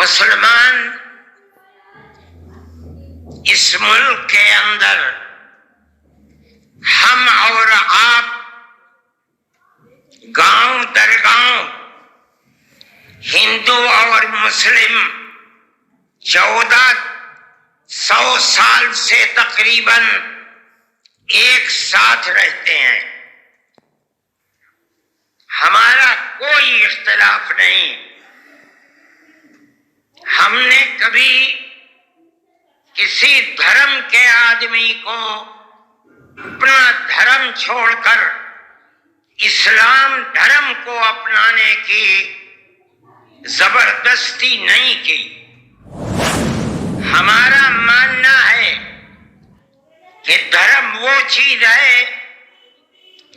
مسلمان اس ملک کے اندر ہم اور آپ گاؤں در گاؤں ہندو اور مسلم 1400 سال سے تقریباً ایک ساتھ رہتے ہیں. ہمارا کوئی اختلاف نہیں. ہم نے کبھی کسی دھرم کے آدمی کو اپنا دھرم چھوڑ کر اسلام دھرم کو اپنانے کی زبردستی نہیں کی. ہمارا ماننا ہے کہ دھرم وہ چیز ہے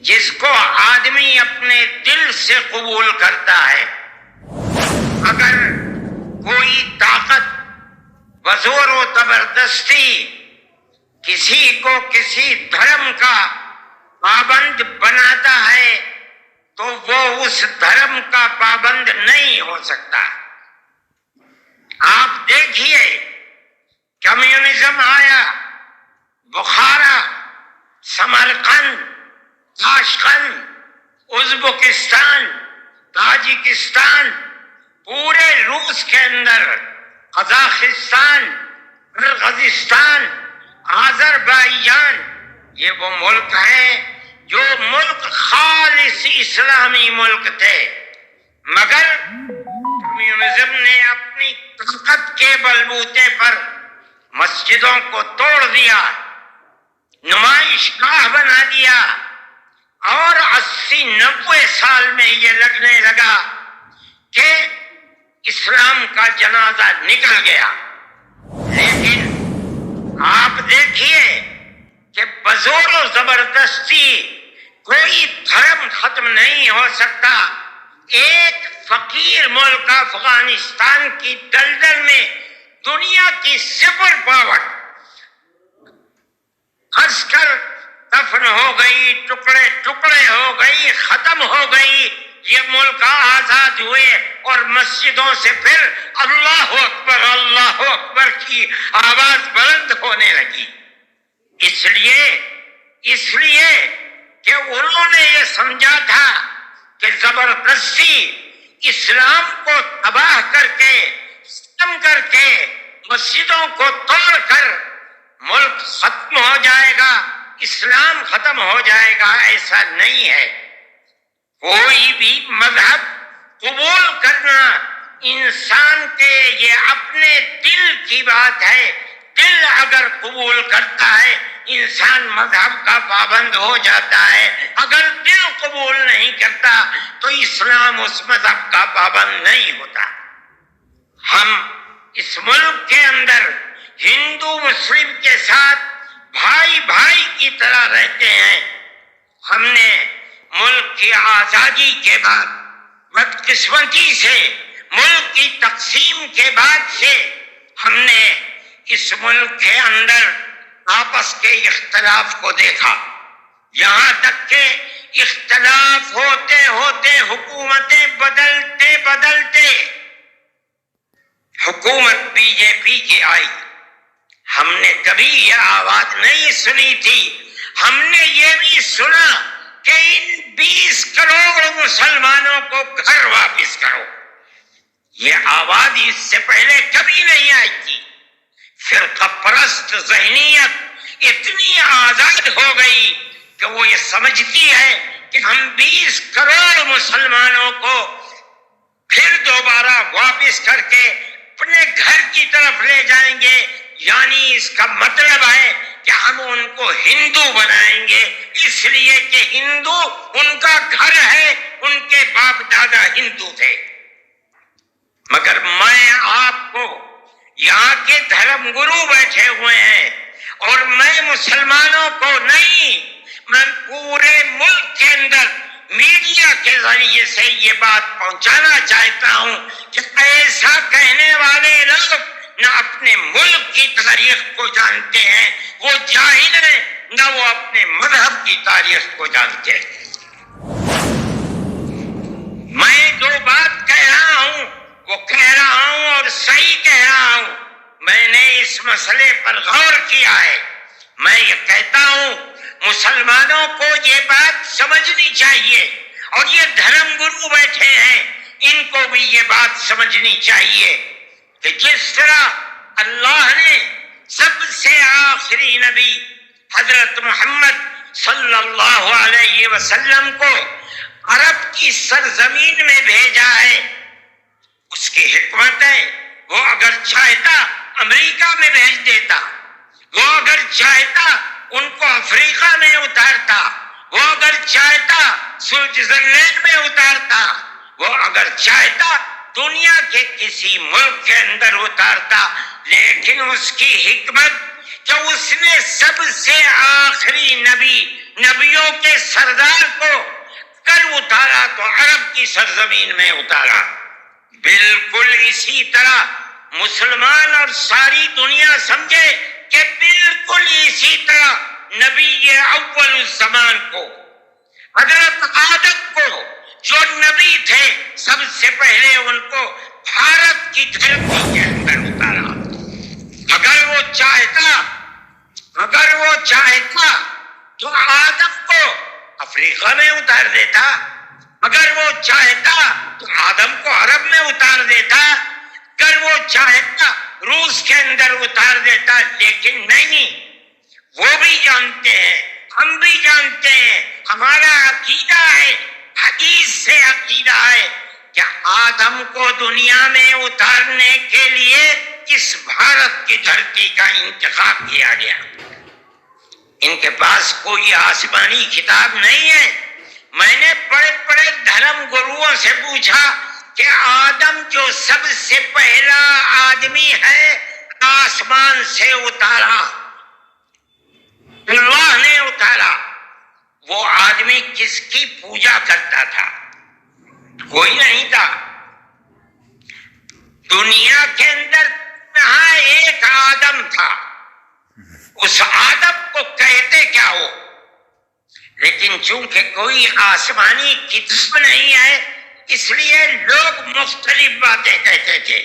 جس کو آدمی اپنے دل سے قبول کرتا ہے. اگر کوئی طاقت بزور و زبردستی کسی کو کسی دھرم کا پابند بناتا ہے تو وہ اس دھرم کا پابند نہیں ہو سکتا. آپ دیکھیے کمیونزم آیا، بخارا، سمرقند، تاشقند، ازبکستان، تاجکستان، پورے روس کے اندر، قزاقستان، قرغیزستان، آذربائیجان، یہ وہ ملک ہیں جو ملک خالص اسلامی ملک تھے، مگر کمیونزم نے اپنی طاقت کے بلبوتے پر مسجدوں کو توڑ دیا، نمائش گاہ بنا دیا، اور 80-90 سال میں یہ لگنے لگا کہ اسلام کا جنازہ نکل گیا. لیکن آپ دیکھیے کہ بزور و زبردستی کوئی دھرم ختم نہیں ہو سکتا. ایک فقیر ملک افغانستان کی دلدل میں دنیا کی سپر پاور خس کر دفن ہو گئی، ٹکڑے ٹکڑے ہو گئی، ختم ہو گئی. یہ ملک آزاد ہوئے اور مسجدوں سے پھر اللہ اکبر کی آواز بلند ہونے لگی. اس لیے کہ انہوں نے یہ سمجھا تھا کہ زبردستی اسلام کو تباہ کر کے، ختم کر کے، مسجدوں کو توڑ کر ملک ختم ہو جائے گا، اسلام ختم ہو جائے گا. ایسا نہیں ہے. کوئی بھی مذہب قبول کرنا انسان کے یہ اپنے دل کی بات ہے. دل اگر قبول کرتا ہے انسان مذہب کا پابند ہو جاتا ہے. اگر دل قبول نہیں کرتا تو اسلام اس مذہب کا پابند نہیں ہوتا. ہم اس ملک کے اندر ہندو مسلم کے ساتھ بھائی بھائی کی طرح رہتے ہیں. ہم نے ملک کی آزادی کے بعد بدقسمتی سے ملک کی تقسیم کے بعد سے ہم نے اس ملک کے اندر آپس کے اختلاف کو دیکھا. یہاں تک کہ اختلاف ہوتے ہوتے حکومتیں بدلتے حکومت بی جے پی کی آئی. ہم نے کبھی یہ آواز نہیں سنی تھی. ہم نے یہ بھی سنا کہ ان 20 کروڑ مسلمانوں کو گھر واپس کرو. یہ آواز اس سے پہلے کبھی نہیں آئی تھی. فرقہ پرست ذہنیت اتنی آزاد ہو گئی کہ وہ یہ سمجھتی ہے کہ ہم 20 کروڑ مسلمانوں کو پھر دوبارہ واپس کر کے اپنے گھر کی طرف لے جائیں گے. یعنی اس کا مطلب ہے کہ ہم ان کو ہندو بنائیں گے، اس لیے کہ ہندو ان کا گھر ہے، ان کے باپ دادا ہندو تھے. مگر میں آپ کو یہاں کے دھرم گرو بیٹھے ہوئے ہیں اور میں مسلمانوں کو نہیں، میں پورے ملک کے اندر میڈیا کے ذریعے سے یہ بات پہنچانا چاہتا ہوں کہ ایسا کہنے والے لوگ نہ اپنے ملک کی تاریخ کو جانتے ہیں، وہ جاہل ہیں، نہ وہ اپنے مذہب کی تاریخ کو جانتے ہیں. میں جو بات کہہ رہا ہوں وہ کہہ رہا ہوں اور صحیح اس مسئلے پر غور کیا ہے۔ میں یہ کہتا ہوں مسلمانوں کو یہ بات سمجھنی چاہیے، اور یہ دھرم گرو بیٹھے ہیں ان کو بھی یہ بات سمجھنی چاہیے کہ جس طرح اللہ نے سب سے آخری نبی حضرت محمد صلی اللہ علیہ وسلم کو عرب کی سرزمین میں بھیجا ہے، اس کی حکمت ہے وہ اگر چاہتا امریکہ میں بھیج دیتا، وہ اگر چاہتا ان کو افریقہ میں اتارتا، وہ اگر چاہتا سوئٹزرلینڈ میں اتارتا، وہ اگر چاہتا دنیا کے کسی ملک کے اندر اتارتا، لیکن اس کی حکمت کہ اس نے سب سے آخری نبیوں کے سردار کو کر اتارا تو عرب کی سرزمین میں اتارا۔ بالکل اسی طرح مسلمان اور ساری دنیا سمجھے کہ بالکل اسی طرح نبی اول الزمان کو، حضرت آدم کو جو نبی تھے، سب سے پہلے ان کو بھارت کی دھرتی کے اندر اتارا۔ اگر وہ چاہتا تو آدم کو افریقہ میں اتار دیتا، اگر وہ چاہتا تو آدم کو عرب میں اتار دیتا، اگر وہ چاہتا روس کے اندر اتار دیتا، لیکن نہیں، وہ بھی جانتے ہیں، ہم بھی جانتے ہیں، ہمارا عقیدہ ہے، حدیث سے عقیدہ ہے کہ آدم کو دنیا میں اتارنے کے لیے اس بھارت کی دھرتی کا انتخاب کیا گیا۔ ان کے پاس کوئی آسمانی کتاب نہیں ہے۔ میں نے بڑے بڑے دھرم گروؤں سے پوچھا کہ آدم جو سب سے پہلا آدمی ہے آسمان سے اتارا، اللہ نے اتارا، وہ آدمی کس کی پوجا کرتا تھا؟ کوئی نہیں تھا دنیا کے اندر، یہاں ایک آدم تھا، اس آدم کو کہتے کیا ہو؟ لیکن چونکہ کوئی آسمانی کتاب نہیں ہے اس لیے لوگ مختلف باتیں کہتے تھے،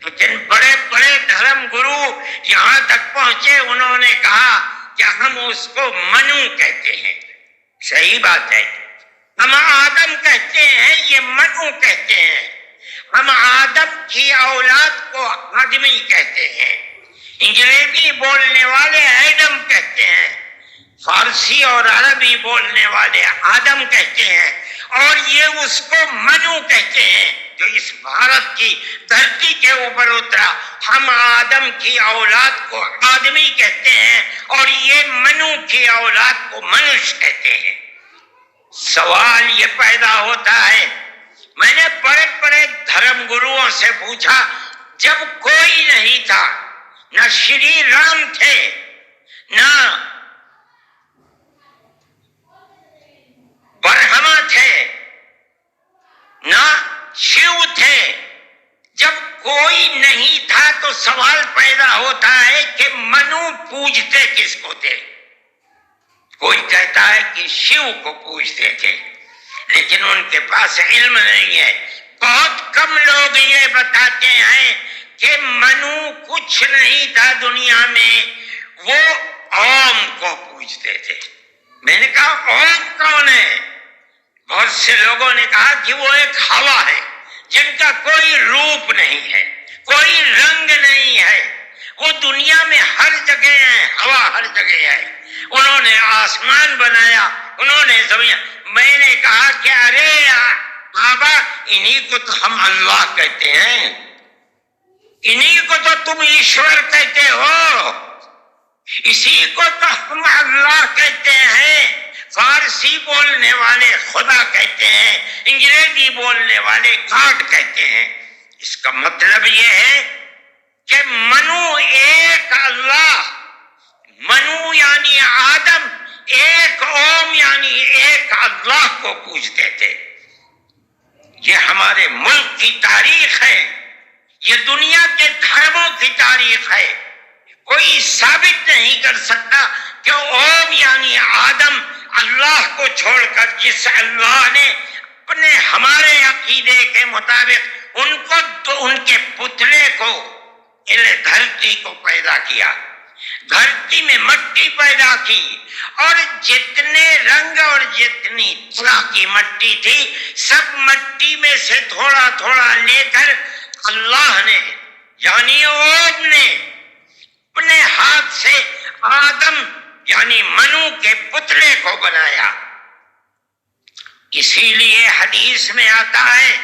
لیکن بڑے بڑے دھرم گرو یہاں تک پہنچے، انہوں نے کہا کہ ہم اس کو منو کہتے ہیں۔ صحیح بات ہے، ہم آدم کہتے ہیں، یہ منو کہتے ہیں۔ ہم آدم کی اولاد کو آدمی کہتے ہیں، انگریزی بولنے والے ایڈم کہتے ہیں، فارسی اور عربی بولنے والے آدم کہتے ہیں، اور یہ اس کو منو کہتے ہیں جو اس بھارت کی دھرتی کے اوپر اترا۔ ہم آدم کی اولاد کو آدمی کہتے ہیں اور یہ منو کی اولاد کو منش کہتے ہیں۔ سوال یہ پیدا ہوتا ہے، میں نے بڑے بڑے دھرم گروؤں سے پوچھا، جب کوئی نہیں تھا، نہ شری رام تھے، نہ برہما تھے، نہ شیو تھے، جب کوئی نہیں تھا تو سوال پیدا ہوتا ہے کہ منو پوجتے کس کو تھے؟ کوئی کہتا ہے کہ شیو کو پوجتے تھے، لیکن ان کے پاس علم نہیں ہے۔ بہت کم لوگ یہ بتاتے ہیں کہ منو کچھ نہیں تھا دنیا میں، وہ اوم کو پوجتے تھے۔ میں نے کہا اوم کون ہے؟ بہت سے لوگوں نے کہا کہ وہ ایک ہوا ہے جن کا کوئی روپ نہیں ہے، کوئی رنگ نہیں ہے، وہ دنیا میں ہر جگہ ہے، ہوا ہر جگہ ہے۔ انہوں نے آسمان بنایا، انہوں نے زمین۔ میں نے کہا کہ ارے بابا، انہی کو تو ہم اللہ کہتے ہیں، انہی کو تو تم ایشور کہتے ہو، اسی کو تو ہم اللہ کہتے ہیں۔ فارسی بولنے والے خدا کہتے ہیں، انگریزی بولنے والے گاڈ کہتے ہیں۔ اس کا مطلب یہ ہے کہ منو ایک اللہ، منو یعنی آدم، ایک اوم یعنی ایک اللہ کو پوجتے تھے۔ یہ ہمارے ملک کی تاریخ ہے، یہ دنیا کے دھرموں کی تاریخ ہے۔ کوئی ثابت نہیں کر سکتا کہ اوم یعنی آدم اللہ کو چھوڑ کر، جس اللہ نے اپنے ہمارے عقیدے کے مطابق ان کو تو ان کے پتلے کو دھرتی کو پیدا کیا، دھرتی میں مٹی پیدا کی، اور جتنے رنگ اور جتنی طرح کی مٹی تھی سب مٹی میں سے تھوڑا تھوڑا لے کر اللہ نے یعنی اوم نے اپنے ہاتھ سے آدم یعنی منو کے پتلے کو بنایا۔ اسی لیے حدیث میں آتا ہے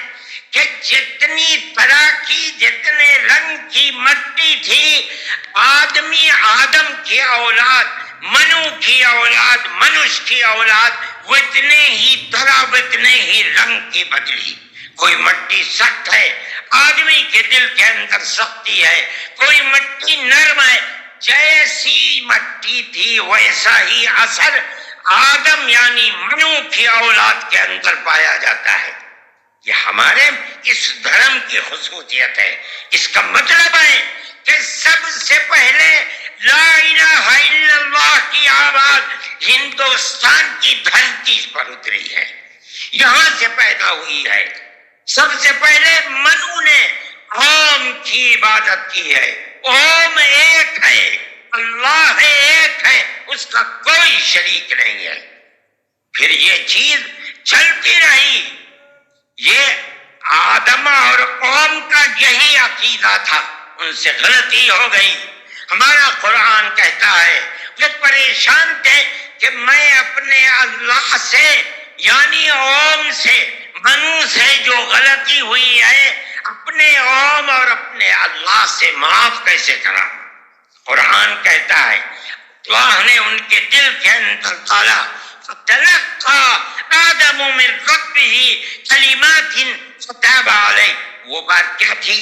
کہ جتنی طرح کی جتنے رنگ کی مٹی تھی آدم کی اولاد، منو کی اولاد، منش کی اولاد اتنے ہی طرح اتنے ہی رنگ کی بدلی۔ کوئی مٹی سخت ہے، آدمی کے دل کے اندر سختی ہے، کوئی مٹی نرم ہے، جیسی مٹی تھی ویسا ہی اثر آدم یعنی منو کی اولاد کے اندر پایا جاتا ہے۔ یہ ہمارے اس دھرم کی خصوصیت ہے۔ اس کا مطلب ہے کہ سب سے پہلے لا الہ الا اللہ کی آواز ہندوستان کی دھرتی پر اتری ہے، یہاں سے پیدا ہوئی ہے۔ سب سے پہلے منو نے اوم کی عبادت کی ہے۔ اوم ایک ہے، اللہ ہے، ایک ہے، اس کا کوئی شریک نہیں ہے۔ پھر یہ چیز چلتی رہی۔ یہ آدم اور قوم کا یہی عقیدہ تھا، ان سے غلطی ہو گئی۔ ہمارا قرآن کہتا ہے وہ پریشان تھے کہ میں اپنے اللہ سے یعنی اوم سے منو سے جو غلطی ہوئی ہے اپنے اوم اور اپنے اللہ سے معاف کیسے کرا۔ قرآن کہتا ہے اللہ نے ان کے دل کے اندر ڈالا، فَتَلَقَّى آدَمُ مِن رَبِّهِ كَلِمَاتٍ فَتَابَ عَلَيْهِ۔ وہ بات کیا تھی؟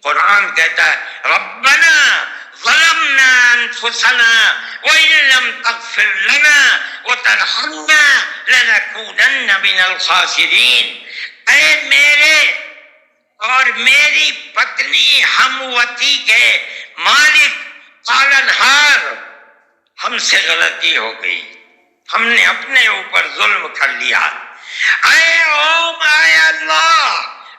قرآن کہتا ہے رَبَّنَا ظَلَمْنَا أَنفُسَنَا وَإِن لَّمْ تَغْفِرْ لَنَا وَتَرْحَمْنَا لَنَكُونَنَّ مِنَ الْخَاسِرِينَ۔ اے میرے اور میری پتنی ہموتی کے مالک پالنہار، ہم سے غلطی ہو گئی، ہم نے اپنے اوپر ظلم کر لیا۔ اے اوم، اے اللہ،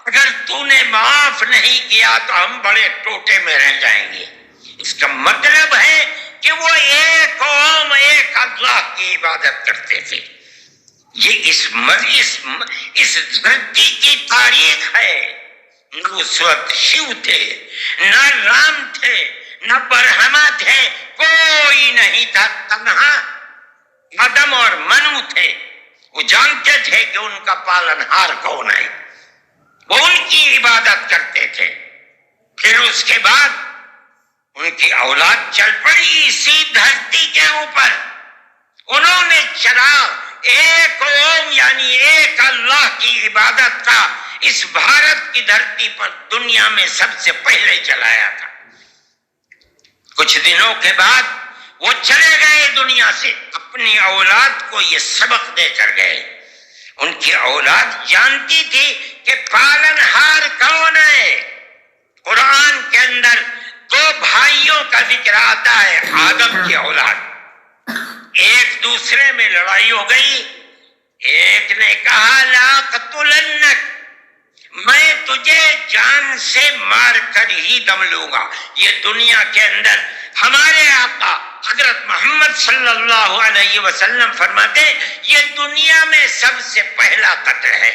اگر تو نے معاف نہیں کیا تو ہم بڑے ٹوٹے میں رہ جائیں گے۔ اس کا مطلب ہے کہ وہ ایک اوم ایک اللہ کی عبادت کرتے تھے۔ یہ اس دھرتی کی تاریخ ہے۔ نہ اس وقت شیو تھے، نہ رام تھے، نہ برہما تھے، کوئی نہیں تھا، تنہا آدم اور منو تھے۔ وہ جانتے تھے کہ ان کا پالنہار کون ہے، وہ ان کی عبادت کرتے تھے۔ پھر اس کے بعد ان کی اولاد چل پڑی اسی دھرتی کے اوپر، انہوں نے چراغ ایک اوم یعنی ایک اللہ کی عبادت کا اس بھارت کی دھرتی پر دنیا میں سب سے پہلے چلایا تھا۔ کچھ دنوں کے بعد وہ چلے گئے دنیا سے، اپنی اولاد کو یہ سبق دے کر گئے۔ ان کی اولاد جانتی تھی کہ پالنہار کون ہے۔ قرآن کے اندر دو بھائیوں کا ذکر آتا ہے، آدم کی اولاد، ایک دوسرے میں لڑائی ہو گئی۔ ایک نے کہا لا قتلنک، میں تجھے جان سے مار کر ہی دم لوں گا۔ یہ دنیا کے اندر ہمارے آقا حضرت محمد صلی اللہ علیہ وسلم فرماتے یہ دنیا میں سب سے پہلا قتل ہے۔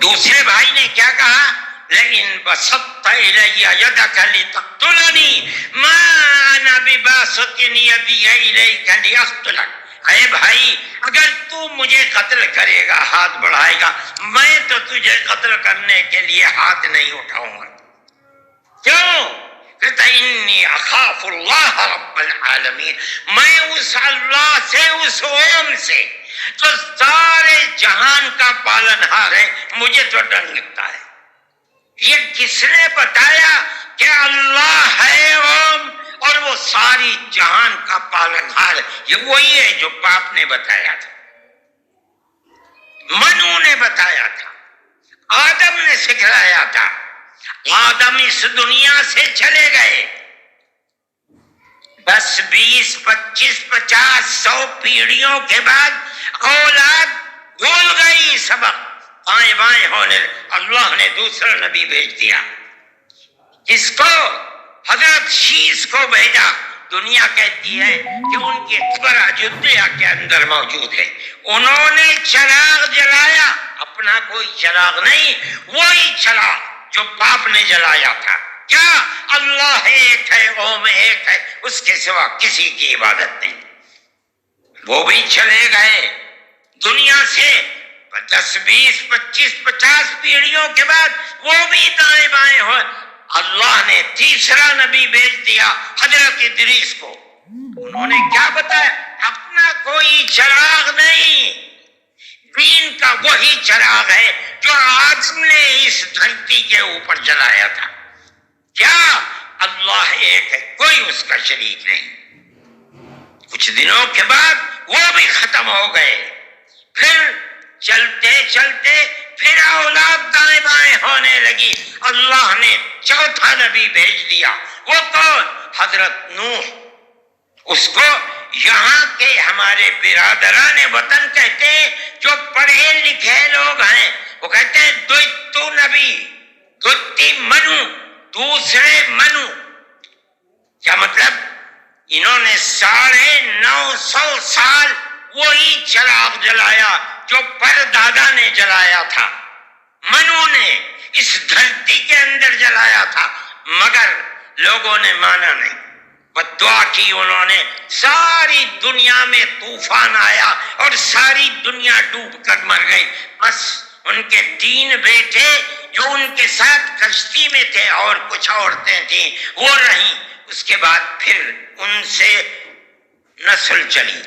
دوسرے بھائی نے کیا کہا؟ لئن بسطت الی یدک لتقتلنی ما انا بباسط یدی الیک لاقتلک۔ اے بھائی، اگر تو مجھے قتل کرے گا، ہاتھ بڑھائے گا، میں تو تجھے قتل کرنے کے لیے ہاتھ نہیں اٹھاؤں گا۔ کیوں؟ کہتا انی اخاف اللہ رب العالمین، میں اس اللہ سے، اس اوم سے جو سارے جہان کا پالنہار ہے، مجھے تو ڈر لگتا ہے۔ یہ کس نے بتایا کہ اللہ ہے اوم اور وہ ساری جہان کا پالنہار؟ یہ وہی ہے جو باپ نے بتایا تھا، منو نے بتایا تھا، آدم نے سکھلایا تھا۔ آدم اس دنیا سے چلے گئے، 10 20 25 50 100 پیڑھیوں کے بعد اولاد بھول گئی سبق، بائیں بائیں ہونے، اللہ نے دوسرا نبی بھیج دیا۔ جس کو حضرت شیش کو بھیجا، دنیا کہتی ہے کہ ان کی قبر اجودھیا کے اندر موجود ہے، انہوں نے چراغ جلایا، اپنا کوئی چراغ نہیں، وہی چراغ جو باپ نے جلایا تھا۔ کیا؟ اللہ ایک ہے، اوم ایک ہے، اس کے سوا کسی کی عبادت نہیں۔ وہ بھی چلے گئے دنیا سے 10 20 25 50 پیڑھیوں کے بعد، وہ بھی دائیں بائیں ہوئے۔ اللہ نے تیسرا نبی بھیج دیا حضرت ادریس کو، انہوں نے کیا بتایا؟ اپنا کوئی چراغ نہیں، دین کا وہی چراغ ہے جو آدم نے اس دھرتی کے اوپر جلایا تھا۔ کیا؟ اللہ ایک ہے، کوئی اس کا شریک نہیں۔ کچھ دنوں کے بعد وہ بھی ختم ہو گئے، پھر چلتے چلتے پھر اولاد دائیں بائیں ہونے لگی، اللہ نے چوتھا نبی بھیج دیا، وہ کون؟ حضرت نوح۔ اس کو یہاں کے ہمارے برادران وطن کہتے ہیں، جو پڑھے لکھے لوگ ہیں، وہ کہتے ہیں دوتو نبی، دوتی منو، دوسرے منو۔ کیا مطلب؟ انہوں نے 950 سال وہی چراغ جلایا جو پردادا نے جلایا تھا، منو نے اس دھرتی کے اندر جلایا تھا، مگر لوگوں نے مانا نہیں، بدعا کی انہوں نے، ساری دنیا میں طوفان آیا اور ساری دنیا ڈوب کر مر گئی، بس ان کے 3 بیٹے جو ان کے ساتھ کشتی میں تھے اور کچھ عورتیں تھیں وہ رہیں، اس کے بعد پھر ان سے نسل چلی۔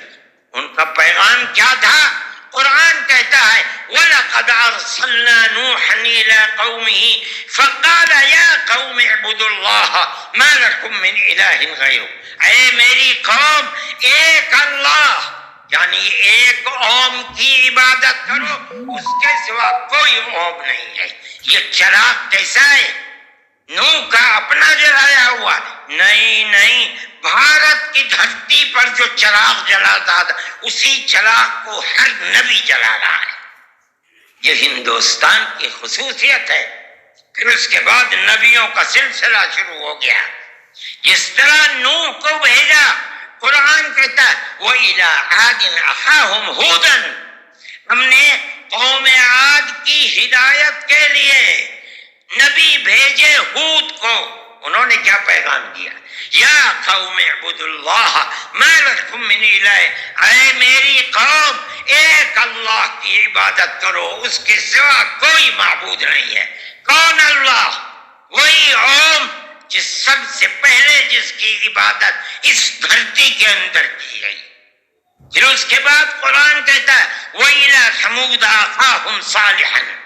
ان کا پیغام کیا تھا؟ قرآن کہتا ہے وَلَقَدْ أَرْسَلْنَا نُوحًا إِلَىٰ قَوْمِهِ فَقَالَ يَا قَوْمِ اعْبُدُوا اللَّهَ مَا لَكُم مِّنْ إِلَٰهٍ غَيْرُهُ، اے میری قوم، ایک اللہ یعنی ایک اوم کی عبادت کرو، اس کے سوا کوئی اوم نہیں ہے۔ یہ چراغ کیسا ہے؟ نوح کا اپنا جلایا ہوا نہیں، بھارت کی دھرتی پر جو چراغ جلاتا تھا اسی چراغ کو ہر نبی جلا رہا ہے، یہ ہندوستان کی خصوصیت ہے۔ پھر اس کے بعد نبیوں کا سلسلہ شروع ہو گیا، جس طرح نوح کو بھیجا، قرآن کہتا ہے وَإِلَىٰ عَادٍ أَخَاهُمْ هُودًا، ہم نے قوم عاد کی ہدایت کے لیے نبی بھیجے ہود کو، انہوں نے کیا پیغام دیا؟ یا قوم اعبدوا اللہ ما لکم من الہ، اے میری قوم ایک اللہ کی عبادت کرو، اس کے سوا کوئی معبود نہیں ہے۔ کون اللہ؟ وہی اوم جس سب سے پہلے جس کی عبادت اس دھرتی کے اندر کی گئی۔ پھر اس کے بعد قرآن کہتا ہے وَإِلَىٰ ثَمُودَ أَخَاهُمْ صَالِحًا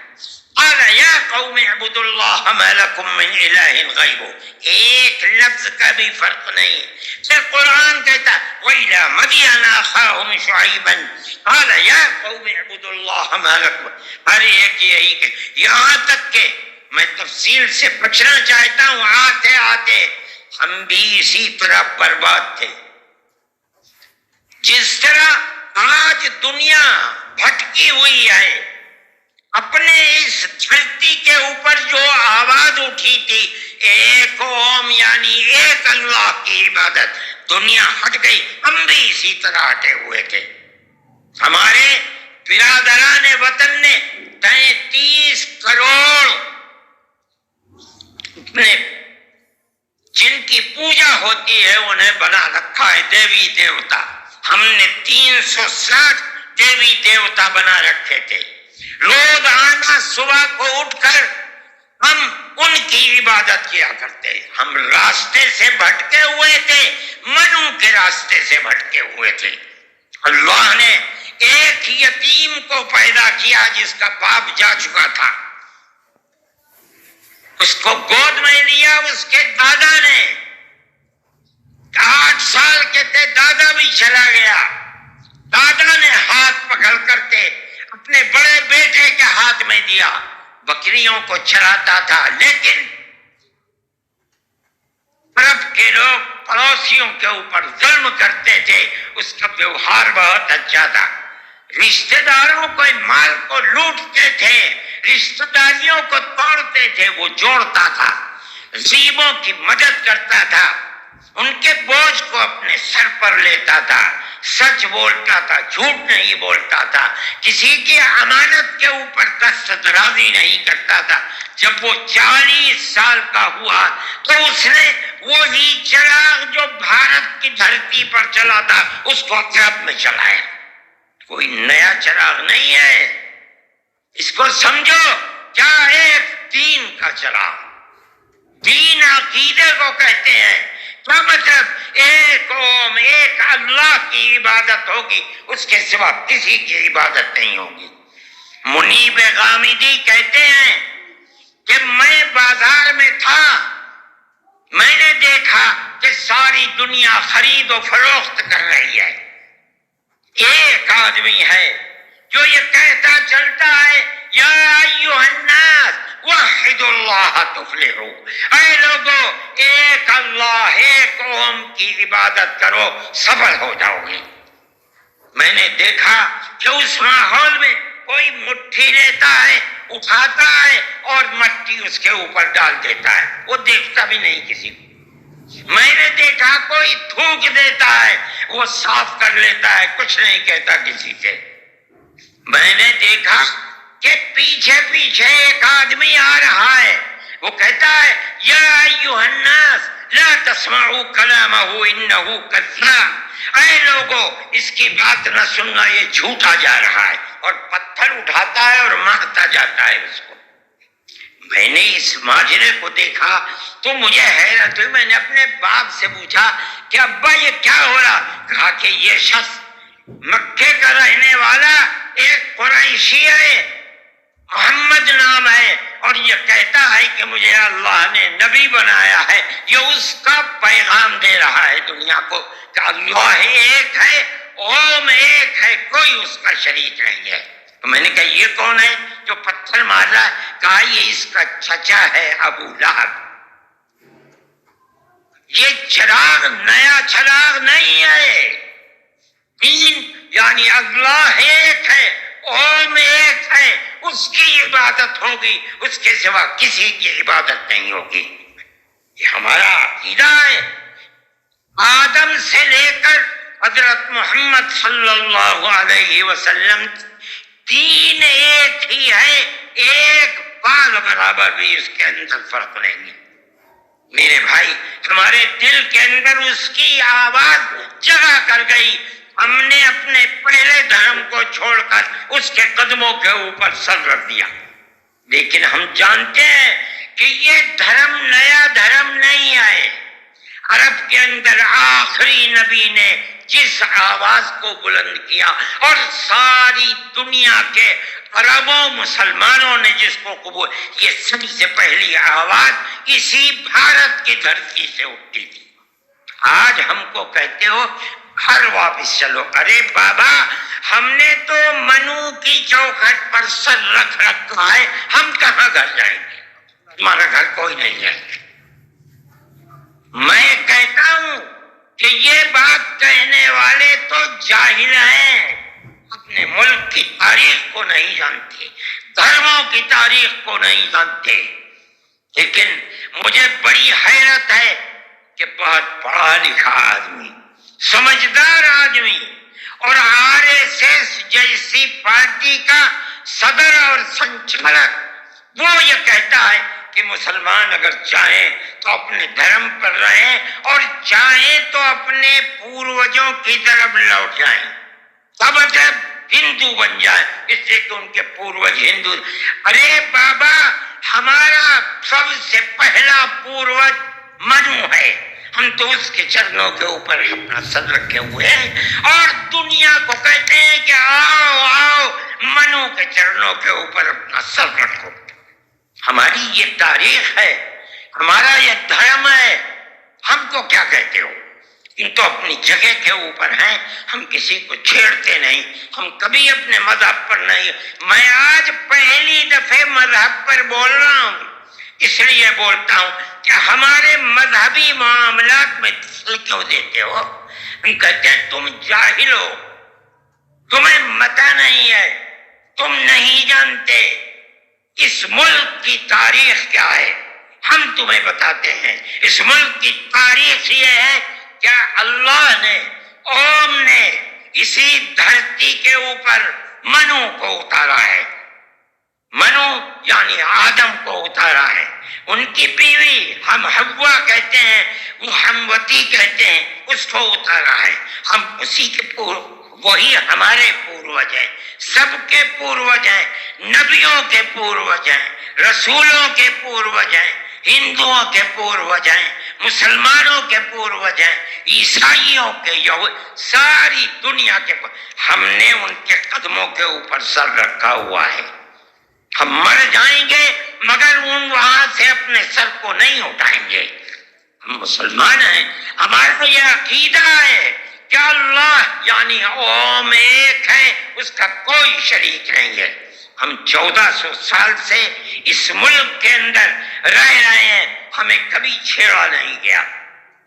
قال یا قوم اعبدوا اللہ ما لکم من الہ غیرہ، ایک لفظ کا بھی فرق نہیں۔ پھر قرآن کہتا وَإِلَىٰ مَدْيَنَ أَخَاهُمْ شُعَيْبًا قال یا قوم اعبدوا اللہ ما لکم، ہر ایک یہی کہ یہاں تک کہ میں تفصیل سے بچنا چاہتا ہوں، آتے آتے ہم بھی اسی طرح برباد تھے۔ جس طرح آج دنیا بھٹکی ہوئی ہے، اپنے اس دھرتی کے اوپر جو آواز اٹھی تھی ایک اوم یعنی ایک اللہ کی عبادت، دنیا ہٹ گئی، ہم بھی اسی طرح ہٹے ہوئے تھے۔ ہمارے برادران وطن نے 33 کروڑ جن کی پوجا ہوتی ہے انہیں بنا رکھا ہے دیوی دیوتا، ہم نے 360 دیوی دیوتا بنا رکھے تھے۔ روزانہ صبح کو اٹھ کر ہم ان کی عبادت کیا کرتے، ہم راستے سے بھٹکے ہوئے تھے، منو کے راستے سے بھٹکے ہوئے تھے۔ اللہ نے ایک یتیم کو پیدا کیا جس کا باپ جا چکا تھا، اس کو گود میں لیا اس کے دادا نے، 8 سال کے تھے، دادا بھی چلا گیا، دادا نے ہاتھ پکڑ کر کے اپنے بڑے بیٹے کے ہاتھ میں دیا، بکریوں کو چراتا تھا، لیکن عرب کے لوگ پڑوسیوں کے اوپر ظلم کرتے تھے، اس کا ویوہار بہت اچھا تھا، رشتہ داروں کو مال کو لوٹتے تھے، رشتہ داریوں کو توڑتے تھے، وہ جوڑتا تھا۔ غریبوں کی مدد کرتا تھا، ان کے بوجھ کو اپنے سر پر لیتا تھا، سچ بولتا تھا، جھوٹ نہیں بولتا تھا، کسی کی امانت کے اوپر دست درازی نہیں کرتا تھا۔ جب وہ 40 سال کا ہوا تو اس نے وہی چراغ جو بھارت کی دھرتی پر چلا تھا اس کو عرب میں چلایا۔ کوئی نیا چراغ نہیں ہے، اس کو سمجھو، کیا ایک دین کا چراغ، دین عقیدے کو کہتے ہیں۔ کیا مطلب؟ ایک قوم، ایک اللہ کی عبادت ہوگی، اس کے سوا کسی کی عبادت نہیں ہوگی۔ منیب غامدی کہتے ہیں کہ میں بازار میں تھا، میں نے دیکھا کہ ساری دنیا خرید و فروخت کر رہی ہے، ایک آدمی ہے جو یہ کہتا چلتا ہے یا ایھا الناس وحدوا اللہ تفلحوا، اے لوگو ایک اللہ، ایک قوم کی عبادت کرو، سفل ہو جاؤ گے۔ میں نے دیکھا کہ اس ماحول میں کوئی مٹھی لیتا ہے، اٹھاتا ہے اور مٹی اس کے اوپر ڈال دیتا ہے، وہ دیکھتا بھی نہیں کسی کو۔ میں نے دیکھا کوئی تھوک دیتا ہے، وہ صاف کر لیتا ہے، کچھ نہیں کہتا کسی سے۔ میں نے دیکھا کہ پیچھے پیچھے ایک آدمی آ رہا ہے، وہ کہتا ہے یا ایھا الناس لا تسمعوا کلامہ انہ کذاب، اے لوگوں اس کی بات نہ سننا، یہ جھوٹا جا رہا ہے، اور پتھر اٹھاتا ہے اور مارتا جاتا ہے اس کو۔ میں نے اس ماجرے کو دیکھا تو مجھے حیرت ہوئی، میں نے اپنے باپ سے پوچھا کہ ابا یہ کیا ہو رہا؟ کہا کہ یہ شخص مکے کا رہنے والا ایک قریشی ہے، محمد نام ہے، اور یہ کہتا ہے کہ مجھے اللہ نے نبی بنایا ہے، یہ اس کا پیغام دے رہا ہے دنیا کو کہ اللہ ایک ہے، قوم ایک ہے، کوئی اس کا شریک نہیں ہے۔ تو میں نے کہا یہ کون ہے جو پتھر مار رہا ہے؟ کہا یہ اس کا چچا ہے ابو لہب۔ یہ چراغ نیا چراغ نہیں ہے، دین یعنی اللہ ایک ہے، قوم ایک ہے، اس کی عبادت ہوگی، اس کے سوا کسی کی عبادت نہیں ہوگی۔ یہ ہمارا عقیدہ ہے۔ آدم سے لے کر حضرت محمد صلی اللہ علیہ وسلم دین ایک ہی ہے، ایک بال برابر بھی اس کے اندر فرق نہیں ہے۔ میرے بھائی، ہمارے دل کے اندر اس کی آواز جگہ کر گئی، ہم نے اپنے پہلے دھرم کو چھوڑ کر اس کے قدموں کے اوپر سر رکھ دیا۔ لیکن ہم جانتے ہیں کہ یہ دھرم نیا دھرم نہیں ہے۔ عرب کے اندر آخری نبی نے جس آواز کو بلند کیا اور ساری دنیا کے عربوں مسلمانوں نے جس کو قبول، یہ سب سے پہلی آواز اسی بھارت کی دھرتی سے اٹھتی تھی۔ آج ہم کو کہتے ہو گھر واپس چلو، ارے بابا ہم نے تو منو کی چوکھٹ پر سر رکھ رکھا ہے، ہم کہاں گھر جائیں گے؟ تمہارا گھر کوئی نہیں ہے۔ میں کہتا ہوں کہ یہ بات کہنے والے تو جاہل ہیں، اپنے ملک کی تاریخ کو نہیں جانتے، دھرموں کی تاریخ کو نہیں جانتے۔ لیکن مجھے بڑی حیرت ہے کہ بہت پڑھا لکھا آدمی، سمجھدار آدمی، اور RSS جیسی پارٹی کا صدر اور سنچالک، وہ یہ کہتا ہے کہ مسلمان اگر چاہیں تو اپنے دھرم پر رہیں اور چاہیں تو اپنے پوروجوں کی طرف لوٹ جائیں، تب جب ہندو بن جائیں، اس سے کہ ان کے پوروج ہندو۔ ارے بابا ہمارا سب سے پہلا پوروج منو ہے، ہم تو اس کے چرنوں کے اوپر اپنا سر رکھے ہوئے ہیں اور دنیا کو کہتے ہیں کہ آؤ آؤ منو کے چرنوں کے اوپر اپنا سر رکھو۔ ہماری یہ تاریخ ہے، ہمارا یہ دھرم ہے، ہم کو کیا کہتے ہو؟ ان تو اپنی جگہ کے اوپر ہیں، ہم کسی کو چھیڑتے نہیں، ہم کبھی اپنے مذہب پر نہیں۔ میں آج پہلی دفعہ مذہب پر بول رہا ہوں، اس لیے بولتا ہوں کہ ہمارے مذہبی معاملات میں دخل کیوں دیتے ہو؟ ہم کہتے ہیں تم جاہل ہو، تمہیں پتہ نہیں ہے، تم نہیں جانتے اس ملک کی تاریخ کیا ہے، ہم ہم تمہیں بتاتے ہیں۔ اس ملک کی تاریخ یہ ہے کہ اللہ نے، اوم نے اسی دھرتی کے اوپر منو کو اتارا ہے۔ منو یعنی آدم کو اتارا ہے، ان کی بیوی ہم حوا کہتے ہیں، وہ ہموتی کہتے ہیں، اس کو اتارا ہے۔ ہم اسی کے وہی ہمارے پوروج ہیں، سب کے پوروج ہیں، نبیوں کے پوروج ہیں، رسولوں کے پوروج ہیں، ہندوؤں کے پوروج ہیں، مسلمانوں کے پوروج ہیں، عیسائیوں کے، ساری دنیا کے ہم نے ان کے قدموں کے اوپر سر رکھا ہوا ہے۔ ہم مر جائیں گے مگر وہاں سے اپنے سر کو نہیں اٹھائیں گے۔ ہم مسلمان ہیں، ہمارا یہ عقیدہ ہے کہ اللہ یعنی اوم ایک ہے، اس کا کوئی شریک نہیں ہے۔ ہم 1400 سال سے اس ملک کے اندر رہ رہے ہیں، ہمیں کبھی چھیڑا نہیں گیا،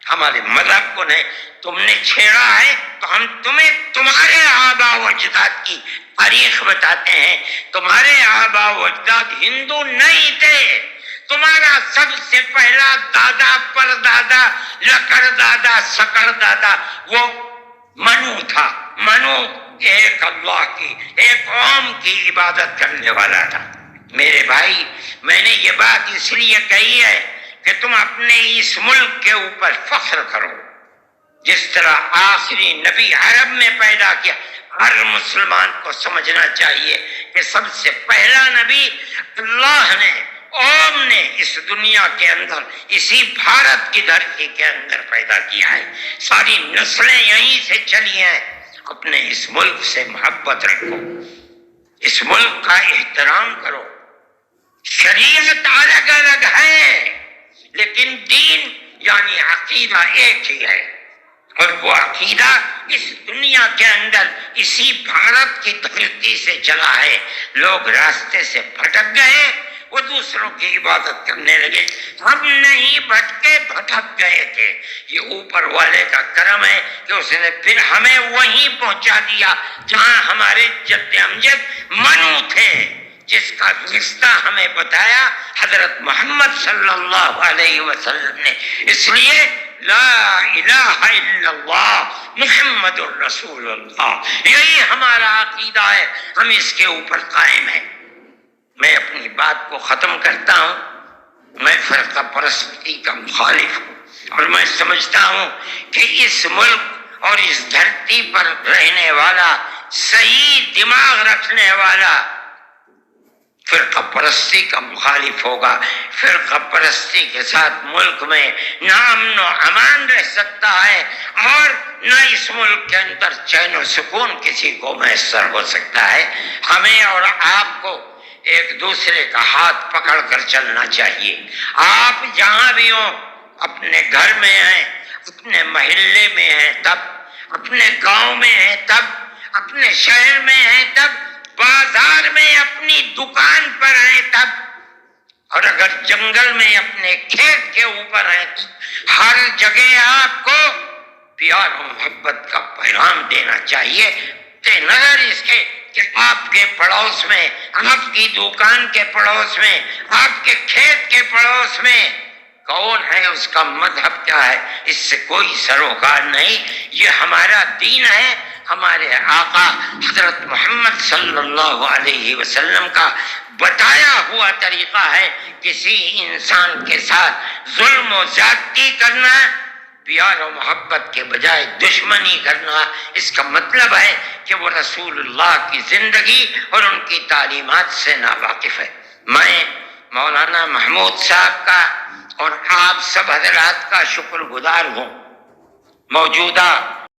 ہمارے مذہب کو نہیں۔ تم نے چھیڑا ہے تو ہم تمہیں تمہارے آبا و اجداد کی تاریخ بتاتے ہیں۔ تمہارے آبا و اجداد ہندو نہیں تھے، تمہارا سب سے پہلا دادا پردادا لکڑ دادا سکڑ دادا وہ منو تھا۔ منو ایک اللہ کی، ایک قوم کی عبادت کرنے والا تھا۔ میرے بھائی، میں نے یہ بات اس لیے کہی ہے کہ تم اپنے اس ملک کے اوپر فخر کرو۔ جس طرح آخری نبی عرب میں پیدا کیا، ہر مسلمان کو سمجھنا چاہیے کہ سب سے پہلا نبی اللہ نے، اوم نے اس دنیا کے اندر، اسی بھارت کی دھرتی کے اندر پیدا کیا ہے۔ ساری نسلیں یہیں سے چلی ہیں۔ اپنے اس ملک سے محبت رکھو، اس ملک کا احترام کرو۔ شریعت الگ الگ ہے لیکن دین یعنی عقیدہ ایک ہی ہے، اور وہ عقیدہ اس دنیا کے اندر اسی بھارت کی دھرتی سے چلا ہے۔ لوگ راستے سے بھٹک گئے، وہ دوسروں کی عبادت کرنے لگے، ہم نہیں بھٹکے، بھٹک گئے تھے۔ یہ اوپر والے کا کرم ہے کہ اس نے پھر ہمیں وہیں پہنچا دیا جہاں ہمارے جد امجد منو تھے، جس کا رشتہ ہمیں بتایا حضرت محمد صلی اللہ علیہ وسلم نے۔ اس لیے لا الہ الا اللہ محمد الرسول اللہ، یہی ہمارا عقیدہ ہے، ہم اس کے اوپر قائم ہیں۔ میں اپنی بات کو ختم کرتا ہوں۔ میں فرقہ پرستی کا مخالف ہوں، اور میں سمجھتا ہوں کہ اس ملک اور اس دھرتی پر رہنے والا، صحیح دماغ رکھنے والا فرقہ پرستی کا مخالف ہوگا۔ فرقہ پرستی کے ساتھ ملک میں نہ امن و امان رہ سکتا ہے، اور نہ اس ملک کے اندر چین و سکون کسی کو میسر ہو سکتا ہے۔ ہمیں اور آپ کو ایک دوسرے کا ہاتھ پکڑ کر چلنا چاہیے۔ آپ جہاں بھی ہوں، اپنے گھر میں ہیں، اپنے محلے میں ہیں تب، اپنے گاؤں میں ہیں تب، اپنے شہر میں ہیں تب، بازار میں اپنی دکان پر ہیں تب، اور اگر جنگل میں اپنے کھیت کے اوپر ہیں تو ہر جگہ آپ کو پیار و محبت کا پیغام دینا چاہیے، نظر اس کے کہ آپ کے پڑوس میں، آپ کی دکان کے پڑوس میں، آپ کے کھیت کے پڑوس میں کون ہے، اس کا مذہب کیا ہے، اس سے کوئی سروکار نہیں۔ یہ ہمارا دین ہے، ہمارے آقا حضرت محمد صلی اللہ علیہ وسلم کا بتایا ہوا طریقہ ہے۔ کسی انسان کے ساتھ ظلم و زیادتی کرنا، پیار و محبت کے بجائے دشمنی کرنا، اس کا مطلب ہے کہ وہ رسول اللہ کی زندگی اور ان کی تعلیمات سے ناواقف ہے۔ میں مولانا محمود صاحب کا اور آپ سب حضرات کا شکر گزار ہوں۔ موجودہ